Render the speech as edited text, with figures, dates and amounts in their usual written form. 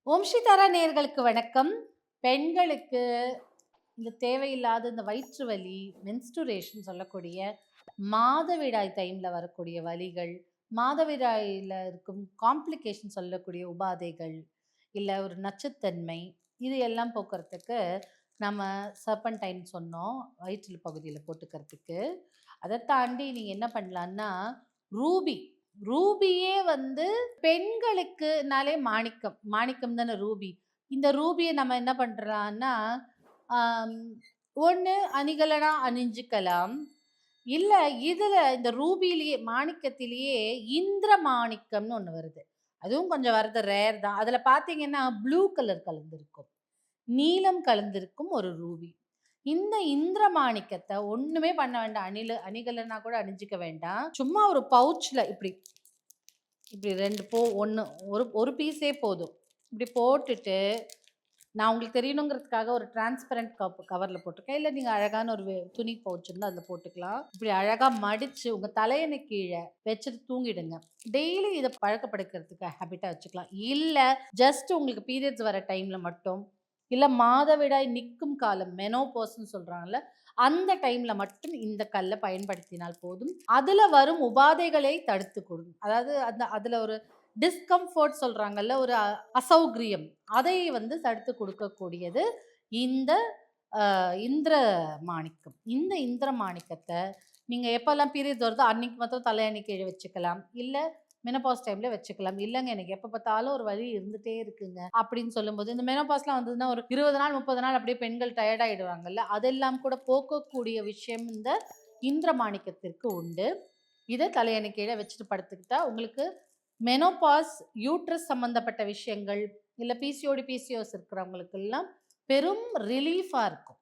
ஓம் ஸ்ரீ தாரா நேயர்களுக்கு வணக்கம். பெண்களுக்கு இந்த தேவையில்லாத இந்த வயிற்று வலி, மென்ஸ்ட்ருவேஷன் சொல்லக்கூடிய மாதவிடாய் டைம்ல வரக்கூடிய வலிகள், மாதவிடாயில இருக்கும் காம்ப்ளிகேஷன் சொல்லக்கூடிய உபாதைகள், இல்ல ஒரு நச்சுத்தன்மை, இது எல்லாம் போக்குறதுக்கு நம்ம சர்பன்டைன் சொன்னோம். வயிற்றில் பகுதியில போட்டுக்கிறதுக்கு. அத தாண்டி நீங்க என்ன பண்ணலான்னா, ரூபி ரூபியே வந்து பெண்களுக்குனாலே மாணிக்கம். மாணிக்கம் தானே ரூபி. இந்த ரூபிய நம்ம என்ன பண்றலான்னா, ஆம், ஒண்ணு அணிகலனா அணிஞ்சுக்கலாம். இல்ல இதுல இந்த ரூபியிலேயே மாணிக்கத்திலேயே இந்திர மாணிக்கம்னு ஒண்ணு வருது. அதுவும் கொஞ்சம் வரது ரேர் தான். அதுல பார்த்தீங்கன்னா, ப்ளூ கலர் கலந்திருக்கும். நீலம் கலந்திருக்கும் ஒரு ரூபி. இந்த இந்திர மாணிக்கத்த ஒண்ணுமே பண்ண வேண்டாம். அணிகலனா கூட அணிஞ்சுக்க வேண்டாம். சும்மா ஒரு பவுச்ல இப்படி இப்படி 2 1 ஒரு பீஸே போதும். இப்படி போட்டுட்டு, நான் உங்களுக்கு தெரியணுங்கிறதுக்காக ஒரு டிரான்ஸ்பரண்ட் கவர்ல போட்டிருக்கேன். இல்ல நீங்க அழகான ஒரு துணி பவுச் இருந்தா அதுல போட்டுக்கலாம். இப்படி அழகா மடிச்சு உங்க தலையணை கீழ வச்சுட்டு தூங்கிடுங்க. டெய்லி இத பழக்கப்படுத்துறதுக்கு ஹேபிட்டா வச்சுக்கலாம். இல்ல ஜஸ்ட் உங்களுக்கு பீரியட்ஸ் வர டைம்ல மட்டும், இல்ல மாதவிடாய் நிக்கும் காலம் மெனோபாஸ்ன்னு சொல்றாங்கல்ல, அந்த டைம்ல மட்டும் இந்த கல்ல பயன்படுத்தினால் போதும். அதுல வரும் உபாதைகளை தடுத்து கொடுக்கும். அதாவது அதுல ஒரு டிஸ்கம்ஃபோர்ட் சொல்றாங்கல்ல, ஒரு அசௌகரியம் அதை வந்து தடுத்து கொடுக்கக்கூடியது இந்த இந்திர மாணிக்கம். இந்த இந்திர மாணிக்கத்த நீங்க எப்பலாம் பீரியட்ஸ் வருதோ அன்னைக்கு மாத்திரம் தலையணை கீழ வச்சுக்கலாம். இல்ல மெனோபாஸ் டைம்ல வச்சுக்கலாம். இல்லங்க எனக்கு எப்ப பார்த்தாலும் ஒரு வலி இருந்துட்டே இருக்குங்க அப்படின்னு சொல்லும்போது, இந்த மெனோபாஸ்லாம் வந்ததுன்னா ஒரு 20 நாள் 30 நாள் அப்படியே பெண்கள் டயர்ட் ஆயிடுவாங்கல்ல. அதெல்லாம் கூட போக்கக்கூடிய விஷயம் இந்த இந்திர மாணிக்கத்திற்கு உண்டு. இத தலையணை கீழ வச்சுட்டு படுத்துக்கிட்டா உங்களுக்கு மெனோபாஸ், யூட்ரஸ் சம்பந்தப்பட்ட விஷயங்கள், இல்ல பிசிஓடி, பிசிஓஎஸ் இருக்கிறவங்களுக்கெல்லாம் பெரும் ரிலீஃபா இருக்கும்.